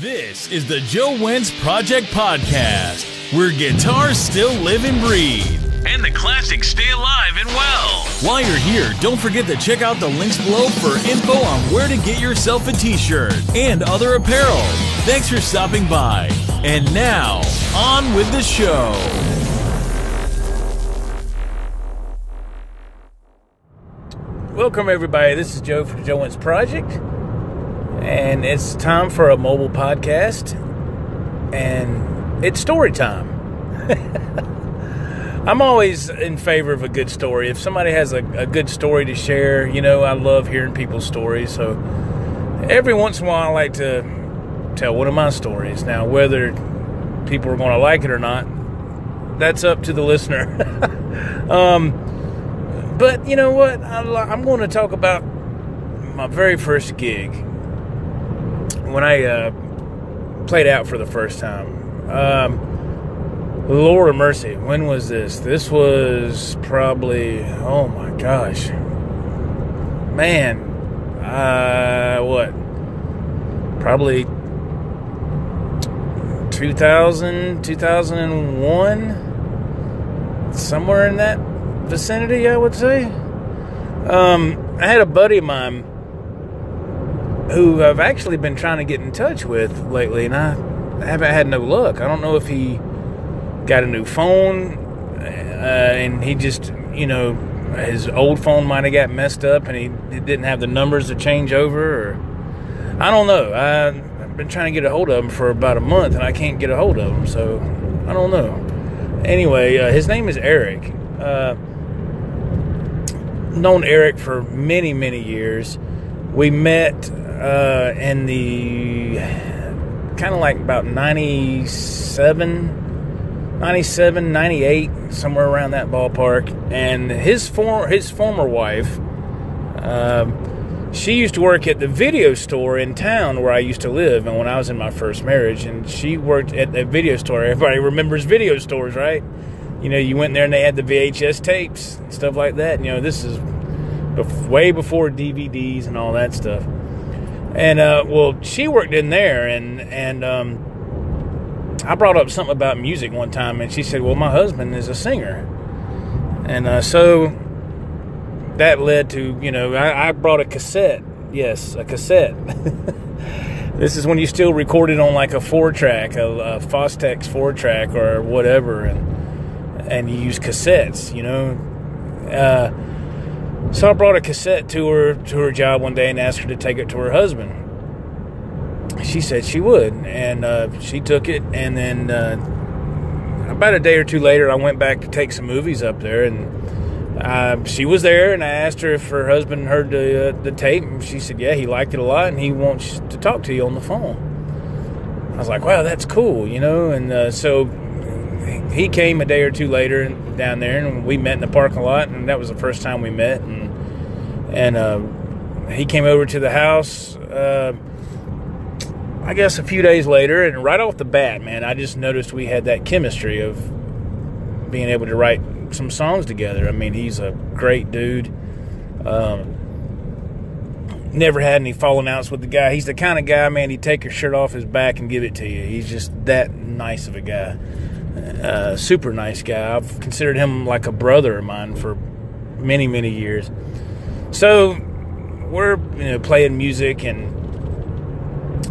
This is the Joe Wentz Project Podcast, where guitars still live and breathe, and the classics stay alive and well. While you're here, don't forget to check out the links below for info on where to get yourself a t-shirt and other apparel. Thanks for stopping by. And now, on with the show. Welcome, everybody. This is Joe from the Joe Wentz Project, and it's time for a mobile podcast, and it's story time. I'm always in favor of a good story. If somebody has a good story to share, you know, I love hearing people's stories, so every once in a while I like to tell one of my stories. Now, whether people are going to like it or not, that's up to the listener. But you know what? I'm going to talk about my very first gig when I played out for the first time. Lord of mercy, when was this? This was probably, oh my gosh. Man, what? Probably 2000, 2001? Somewhere in that vicinity, I would say. I had a buddy of mine who I've actually been trying to get in touch with lately, and I haven't had no luck. I don't know if he got a new phone, and he just, you know, his old phone might have got messed up, and he didn't have the numbers to change over, or I don't know. I've been trying to get a hold of him for about a month, and I can't get a hold of him, so I don't know. Anyway, his name is Eric. Known Eric for many, many years. We met in the kind of like about 97, 98, somewhere around that ballpark. And his former wife, she used to work at the video store in town where I used to live, and when I was in my first marriage, and she worked at the video store. Everybody remembers video stores, right? You know, you went there and they had the VHS tapes and stuff like that. You know, this is way before DVDs and all that stuff. And, well, she worked in there, and I brought up something about music one time, and she said, well, my husband is a singer. And so that led to, you know, I brought a cassette. Yes, a cassette. This is when you still recorded on like a 4-track, a Fostex 4-track or whatever, and you use cassettes, you know. So I brought a cassette to her job one day and asked her to take it to her husband. She said she would, and she took it, and then about a day or two later, I went back to take some movies up there, and she was there, and I asked her if her husband heard the tape, and she said, yeah, he liked it a lot, and he wants to talk to you on the phone. I was like, wow, that's cool, you know, and so he came a day or two later down there, and we met in the parking lot, and that was the first time we met, and he came over to the house, I guess a few days later, and right off the bat, man, I just noticed we had that chemistry of being able to write some songs together. I mean, he's a great dude. Never had any falling outs with the guy. He's the kind of guy, man, he'd take your shirt off his back and give it to you. He's just that nice of a guy. Super nice guy. I've considered him like a brother of mine for many, many years. So we're, you know, playing music and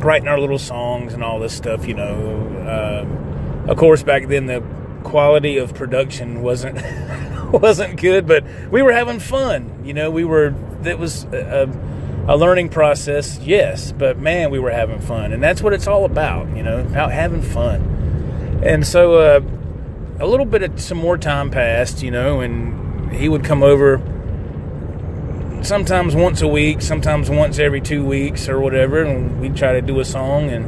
writing our little songs and all this stuff, you know. Of course, back then the quality of production wasn't good, but we were having fun. You know, it was a learning process, yes, but man, we were having fun, and that's what it's all about, you know, about having fun. And so a little bit of some more time passed, you know, and he would come over sometimes once a week, sometimes once every 2 weeks or whatever, and we'd try to do a song. And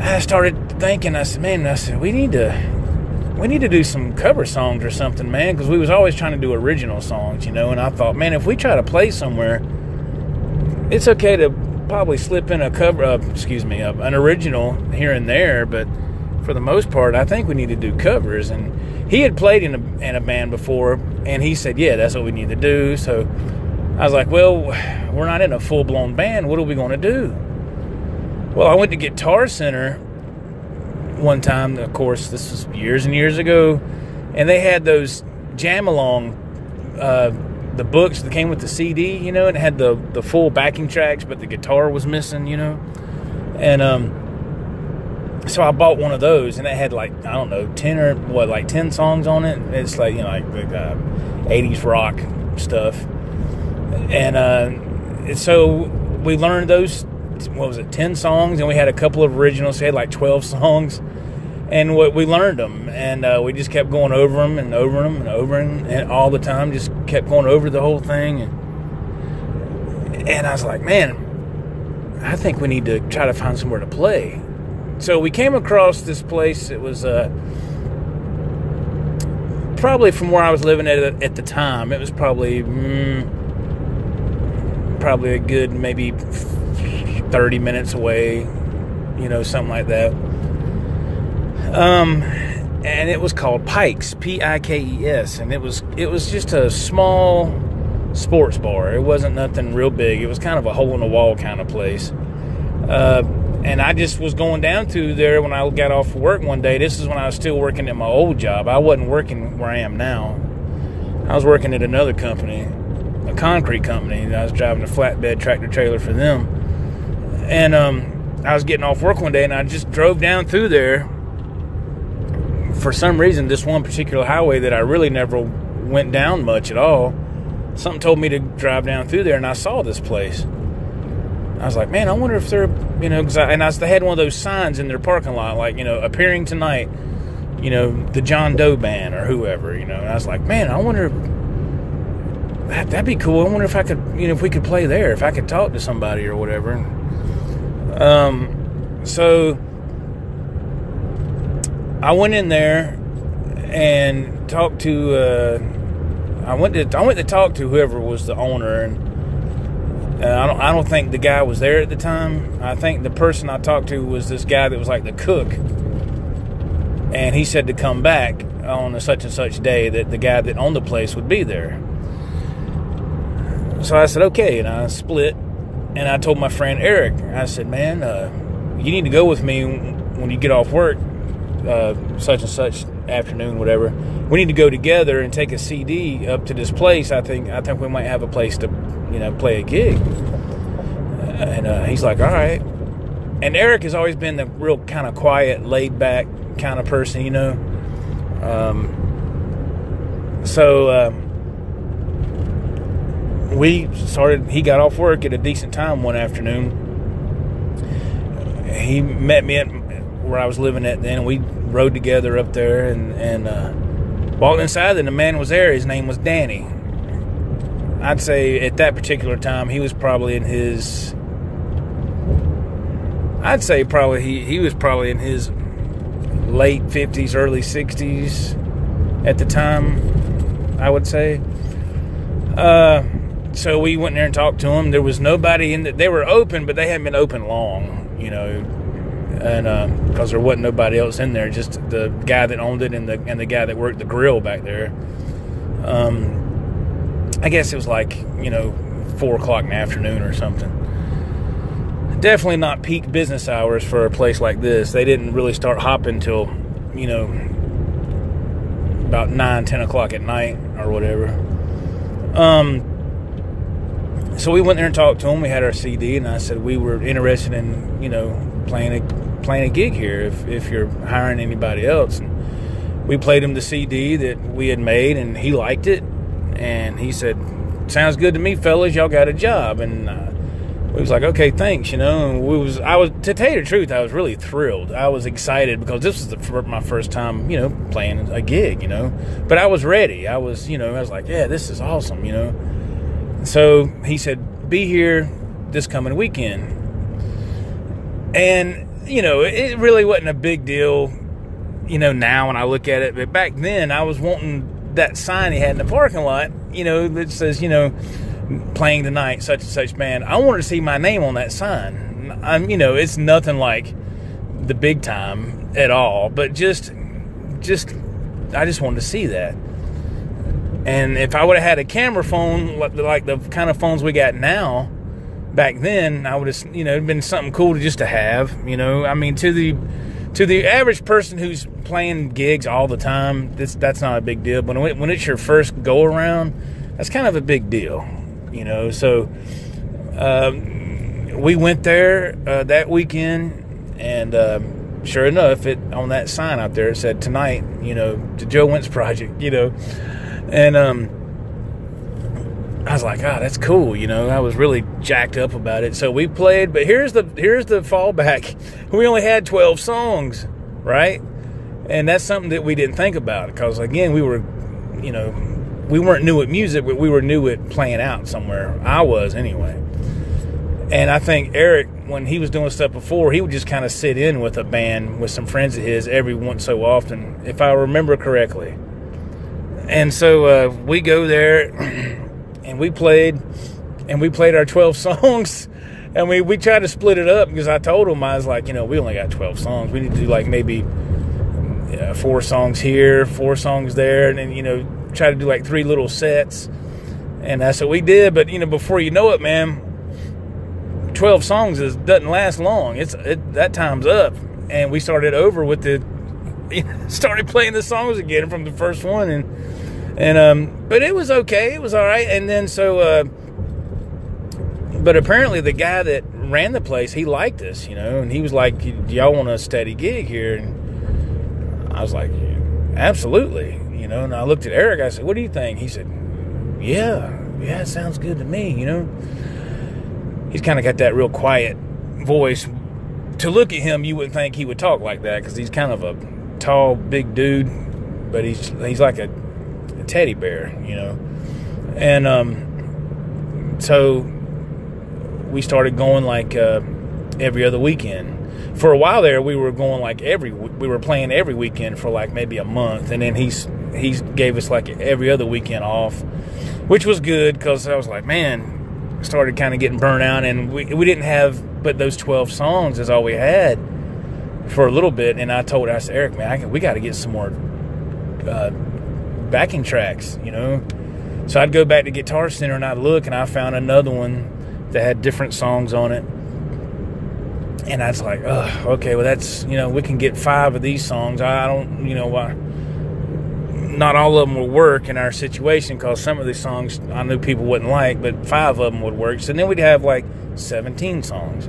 I started thinking, I said, we need to do some cover songs or something, man, because we was always trying to do original songs, you know. And I thought, man, if we try to play somewhere, it's okay to probably slip in a cover, an original here and there, but for the most part, I think we need to do covers. And he had played in a band before, and he said, yeah, that's what we need to do. So I was like, well, we're not in a full-blown band. What are we going to do? Well, I went to Guitar Center one time. Of course, this was years and years ago, and they had those jam-along, the books that came with the CD, and it had the full backing tracks, but the guitar was missing, And so I bought one of those, and it had 10 songs on it. It's like 80s rock stuff. And so we learned those, 10 songs, and we had a couple of originals. So we had 12 songs, and we learned them, and we just kept going over them and over them and over them, and all the time, just kept going over the whole thing. And I was like, man, I think we need to try to find somewhere to play. So we came across this place. It was probably from where I was living at the time. It was probably a good maybe 30 minutes away, something like that. And it was called Pikes, Pikes, and it was just a small sports bar. It wasn't nothing real big. It was kind of a hole-in-the-wall kind of place. And I just was going down through there when I got off work one day. This is when I was still working at my old job. I wasn't working where I am now. I was working at another company, a concrete company. I was driving a flatbed tractor trailer for them. And I was getting off work one day, and I just drove down through there. For some reason, this one particular highway that I really never went down much at all, something told me to drive down through there, and I saw this place. I was like, man, I wonder if they're, they had one of those signs in their parking lot, appearing tonight, the John Doe band or whoever, and I was like, man, I wonder, that'd be cool. I wonder if I could, if we could play there, if I could talk to somebody or whatever. So I went in there and talked to, I went to talk to whoever was the owner, and I don't think the guy was there at the time. I think the person I talked to was this guy that was like the cook, and he said to come back on a such and such day that the guy that owned the place would be there. So I said okay, and I split, and I told my friend Eric, I said, man, you need to go with me when you get off work, such and such afternoon, whatever. We need to go together and take a CD up to this place. I think we might have a place to, play a gig. And he's like, all right. And Eric has always been the real kind of quiet, laid back kind of person, So he got off work at a decent time one afternoon. He met me at where I was living at then. We rode together up there and walked inside, and the man was there. His name was Danny. I'd say at that particular time he was probably in his, he was probably in his late 50s, early 60s at the time, I would say. So we went in there and talked to him. There was nobody in they were open, but they hadn't been open long, and because there wasn't nobody else in there, just the guy that owned it and the guy that worked the grill back there. I guess it was 4 o'clock in the afternoon or something. Definitely not peak business hours for a place like this. They didn't really start hopping till about 9-10 o'clock at night or whatever. So we went there and talked to him. We had our CD, and I said we were interested in playing a gig here if you're hiring anybody else. And we played him the CD that we had made, and he liked it, and he said, sounds good to me, fellas, y'all got a job. And we was like, okay, thanks, And to tell you the truth, I was really thrilled. I was excited because this was my first time, playing a gig, but I was ready. I was like, yeah, this is awesome, So he said, be here this coming weekend. And it really wasn't a big deal, now when I look at it. But back then, I was wanting that sign he had in the parking lot, that says, playing tonight, such and such band. I wanted to see my name on that sign. It's nothing like the big time at all, but I just wanted to see that. And if I would have had a camera phone, like the kind of phones we got now, back then, I would have, it'd been something cool to have, I mean, to the average person who's playing gigs all the time, that's not a big deal. But when it's your first go around, that's kind of a big deal, So we went there that weekend, and sure enough, on that sign out there, it said tonight, the Joe Wentz Project, and I was like, oh, that's cool, I was really jacked up about it. So we played, but here's the fallback. We only had 12 songs, right? And that's something that we didn't think about, because again, we were, we weren't new at music, but we were new at playing out somewhere. I was anyway. And I think Eric, when he was doing stuff before, he would just kind of sit in with a band with some friends of his every once so often, if I remember correctly. And so we go there. And we played our 12 songs, and we tried to split it up, because I told him, I was like, we only got 12 songs. We need to do like maybe 4 songs here, 4 songs there, and then, try to do like 3 little sets. And that's what we did. But, before you know it, man, 12 songs doesn't last long. That time's up. And we started over with started playing the songs again from the first one, but it was okay. It was all right. And then but apparently the guy that ran the place, he liked us, and he was like, do y'all want a steady gig here? And I was like, absolutely, and I looked at Eric. I said, what do you think? He said, yeah, it sounds good to me, He's kind of got that real quiet voice. To look at him, you wouldn't think he would talk like that, because he's kind of a tall, big dude, but he's like a teddy bear, and so we started going like every other weekend. For a while there, we were going like we were playing every weekend for like maybe a month, and then he gave us like every other weekend off, which was good, because I was like, man, started kind of getting burnt out, and we didn't have but those 12 songs is all we had for a little bit. And I said, Eric, man, we got to get some more backing tracks, So I'd go back to Guitar Center and I'd look, and I found another one that had different songs on it. And I was like, oh, okay, well, that's, we can get 5 of these songs. I don't, why. Not all of them will work in our situation, because some of these songs I knew people wouldn't like, but 5 of them would work. So then we'd have like 17 songs.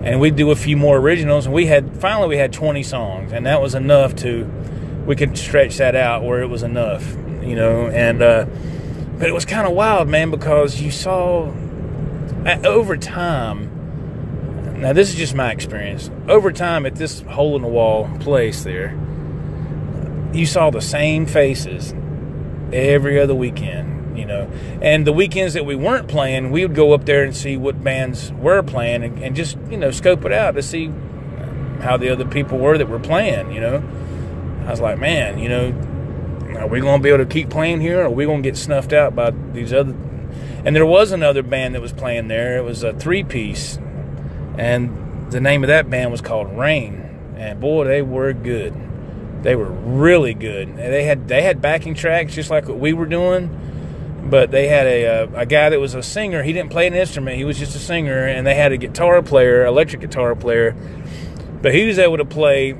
And we'd do a few more originals, and finally we had 20 songs, and that was enough we could stretch that out where it was enough, and but it was kind of wild, man, because you saw over time, now this is just my experience, over time at this hole-in-the-wall place there, you saw the same faces every other weekend, and the weekends that we weren't playing, we would go up there and see what bands were playing, and just, scope it out to see how the other people were that were playing, I was like, man, are we going to be able to keep playing here, or are we going to get snuffed out by these other? And there was another band that was playing there. It was a 3-piece, and the name of that band was called Rain. And boy, they were good. They were really good. And they had backing tracks just like what we were doing, but they had a guy that was a singer. He didn't play an instrument. He was just a singer, and they had a guitar player, electric guitar player, but he was able to play.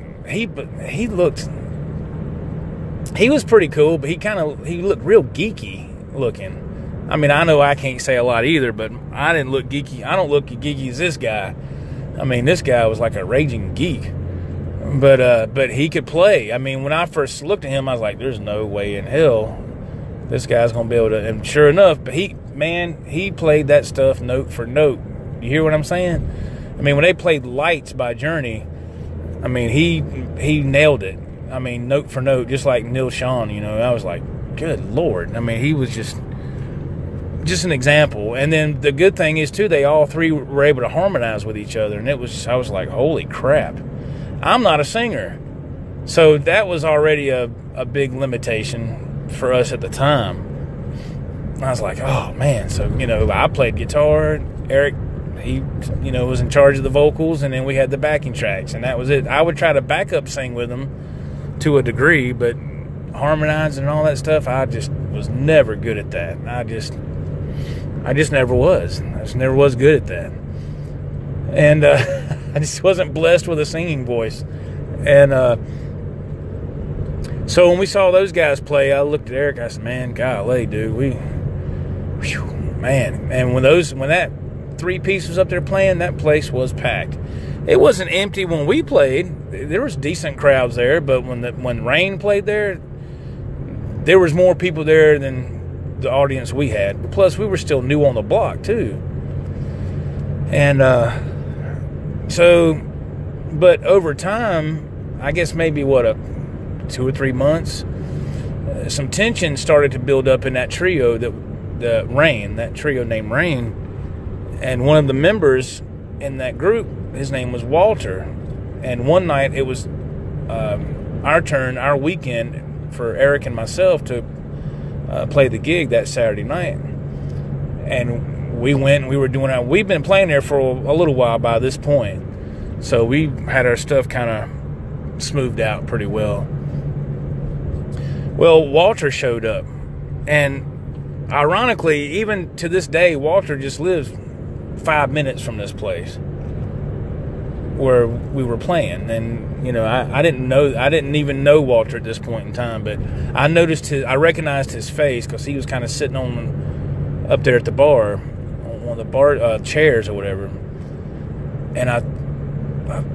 He was pretty cool, but he looked real geeky looking. I mean, I know I can't say a lot either, but I didn't look geeky. I don't look as geeky as this guy. I mean, this guy was like a raging geek. But he could play. I mean, when I first looked at him, I was like, there's no way in hell this guy's going to be able to. And sure enough, but he played that stuff note for note. You hear what I'm saying? I mean, when they played Lights by Journey, I mean, he nailed it. I mean, note for note, just like Neil Schon, I was like, good Lord. I mean, he was just an example. And then the good thing is, too, they all 3 were able to harmonize with each other. And I was like, holy crap. I'm not a singer. So that was already a big limitation for us at the time. I was like, oh, man. So, I played guitar. Eric, he, was in charge of the vocals. And then we had the backing tracks. And that was it. I would try to backup sing with him to a degree, but harmonizing and all that stuff, I just was never good at that. I just never was. I just never was good at that. And I just wasn't blessed with a singing voice. And so when we saw those guys play, I looked at Eric. I said, "Man, golly, dude, man." And when that three-piece was up there playing, that place was packed. It wasn't empty when we played. There was decent crowds there, but when Rain played there was more people there than the audience we had. Plus, we were still new on the block too. And but over time, I guess maybe 2 or 3 months, some tension started to build up in that trio, that trio named Rain. And one of the members in that group, his name was Walter. And one night it was our weekend for Eric and myself to play the gig that Saturday night. And we went and we've been playing there for a little while by this point. So we had our stuff kind of smoothed out pretty well. Well, Walter showed up. And ironically, even to this day, Walter just lives 5 minutes from this place where we were playing. And I didn't even know Walter at this point in time, but I recognized his face because he was kind of sitting up there at the bar, on one of the bar chairs or whatever. And I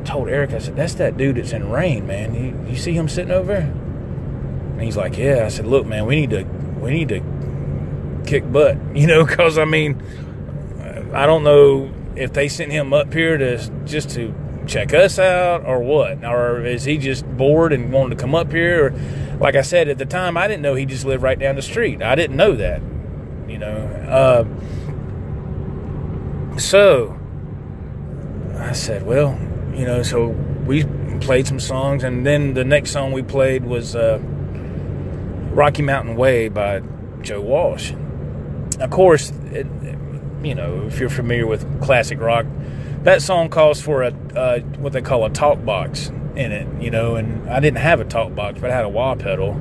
told Eric, I said, "That's that dude that's in Rain, man. You see him sitting over there?" And he's like, "Yeah." I said, "Look, man, we need to kick butt, because I don't know if they sent him up here just to check us out or what, or is he just bored and wanted to come up here?" Or, like I said, at the time, I didn't know he just lived right down the street. I didn't know that, So I said, well, so we played some songs, and then the next song we played was Rocky Mountain Way by Joe Walsh. Of course, if you're familiar with classic rock, that song calls for what they call a talk box in it, and I didn't have a talk box, but I had a wah pedal.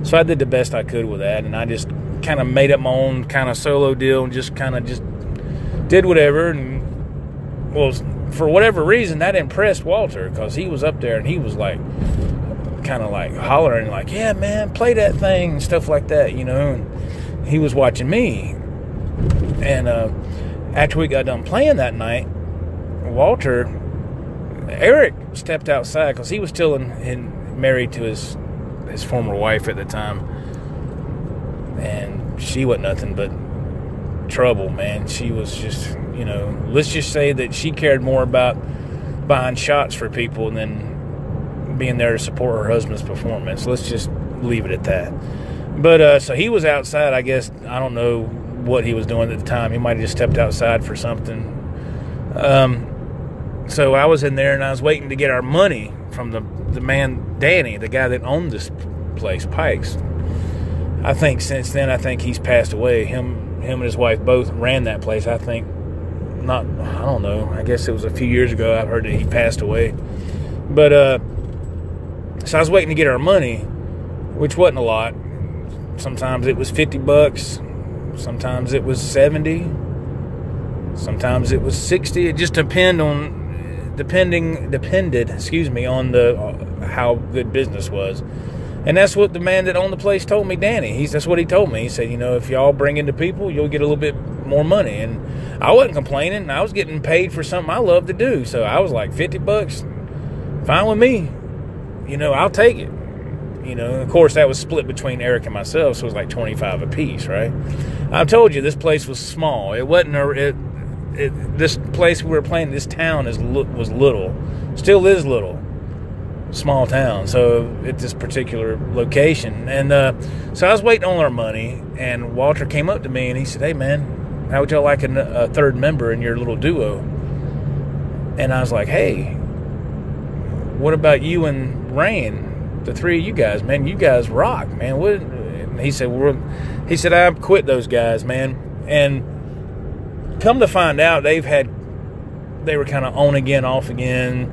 So I did the best I could with that, and I just kind of made up my own kind of solo deal and just did whatever. And, well, for whatever reason, that impressed Walter because he was up there and he was kind of hollering "Yeah, man, play that thing," and stuff like that, and he was watching me. And after we got done playing that night, Eric stepped outside because he was still married to his former wife at the time, and she wasn't nothing but trouble, man. She was just, let's just say that she cared more about buying shots for people than being there to support her husband's performance. Let's just leave it at that. But so he was outside, I guess. I don't know what he was doing at the time. He might have just stepped outside for something. So I was in there, and I was waiting to get our money from the man, Danny, the guy that owned this place, Pikes. I think since then, he's passed away. Him and his wife both ran that place. I don't know. I guess it was a few years ago I heard that he passed away. But, so I was waiting to get our money, which wasn't a lot. Sometimes it was $50. Sometimes it was $70. Sometimes it was $60. It just depended on how good business was. And that's what the man that owned the place told me, Danny. That's what he told me. He said, if y'all bring in the people, you'll get a little bit more money. And I wasn't complaining. I was getting paid for something I love to do. So I was like, $50, fine with me. I'll take it. Of course, that was split between Eric and myself, so it was like $25 a piece, right? I told you this place was small. It wasn't this place we were playing, this town was little, still is little, small town. So at this particular location, and so I was waiting on our money, and Walter came up to me and he said, "Hey, man, how would y'all like a third member in your little duo?" And I was like, "Hey, what about you and Rain? The three of you guys, man, you guys rock, man." And he said, "I quit those guys, man." And come to find out, they were kind of on again, off again.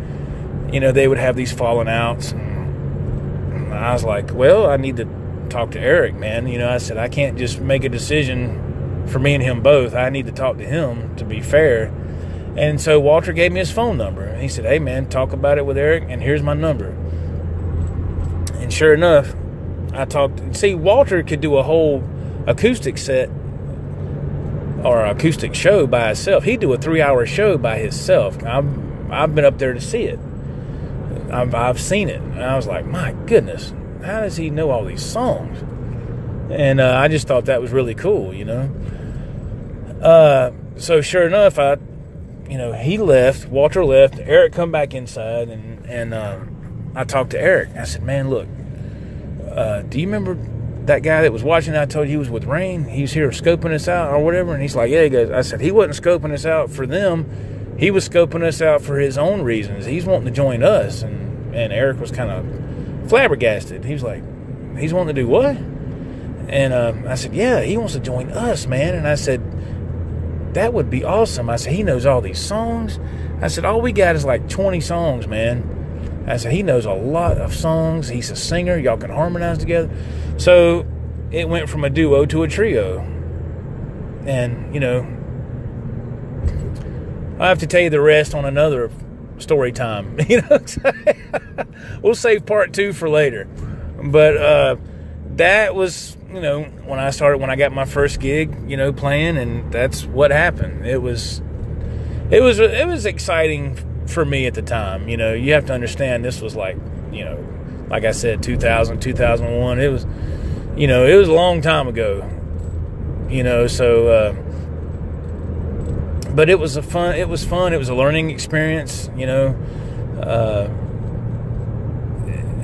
They would have these falling outs. And I was like, well, I need to talk to Eric, man. I said, I can't just make a decision for me and him both. I need to talk to him, to be fair. And so Walter gave me his phone number. And he said, hey, man, talk about it with Eric, and here's my number. And sure enough, I talked. See, Walter could do a whole acoustic set or acoustic show by himself. He'd do a 3-hour show by himself. I've been up there to see it. I've seen it. And I was like, my goodness, how does he know all these songs? And I just thought that was really cool, you know. So sure enough, he left. Walter left. Eric come back inside, and I talked to Eric. I said, man, look, do you remember that guy that was watching? I told you he was with Rain. He was here scoping us out or whatever. And he's like, yeah. He goes, I said, he wasn't scoping us out for them. He was scoping us out for his own reasons. He's wanting to join us. And Eric was kind of flabbergasted. He was like, he's wanting to do what? And I said, yeah, he wants to join us, man. And I said, that would be awesome. I said, he knows all these songs. I said, all we got is like 20 songs, man. I said, he knows a lot of songs. He's a singer. Y'all can harmonize together. So it went from a duo to a trio. And, you know, I have to tell you the rest on another story time. You know, we'll save part 2 for later. But that was, you know, when I got my first gig, you know, playing, and that's what happened. It was exciting for me at the time. You know, you have to understand this was like, you know, like I said, 2000, 2001. It was, you know, it was a long time ago. You know, so but it was fun. It was a learning experience, you know.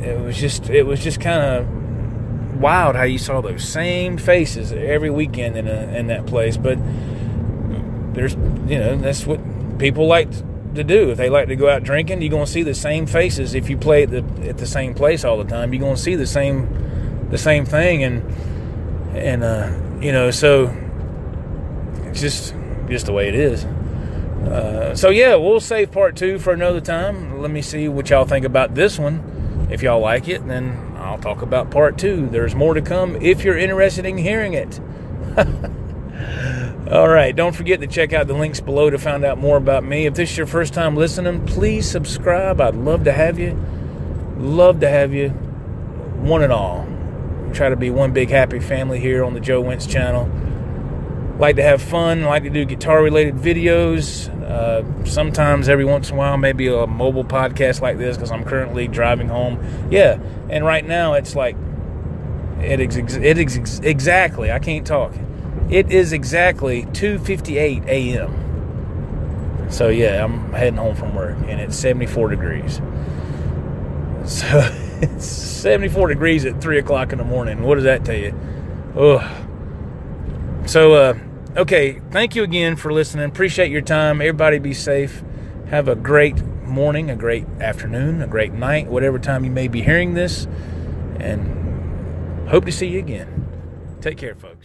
It was just kind of wild how you saw those same faces every weekend in that place. But there's, you know, that's what people like to do. If they like to go out drinking, you're going to see the same faces. If you play at the same place all the time, you're going to see the same thing. And you know, so it's just the way it is. So yeah, we'll save part 2 for another time. Let me see what y'all think about this one. If y'all like it, then I'll talk about part 2. There's more to come if you're interested in hearing it. All right, don't forget to check out the links below to find out more about me. If this is your first time listening, please subscribe. I'd love to have you. Love to have you. One and all. Try to be one big happy family here on the Joe Wentz channel. Like to have fun. Like to do guitar-related videos. Sometimes every once in a while, maybe a mobile podcast like this, because I'm currently driving home. Yeah, and right now it's like exactly. I can't talk. It is exactly 2:58 a.m. So yeah, I'm heading home from work, and it's 74 degrees. So it's 74 degrees at 3 o'clock in the morning. What does that tell you? Ugh. So, okay, thank you again for listening. Appreciate your time. Everybody be safe. Have a great morning, a great afternoon, a great night, whatever time you may be hearing this. And hope to see you again. Take care, folks.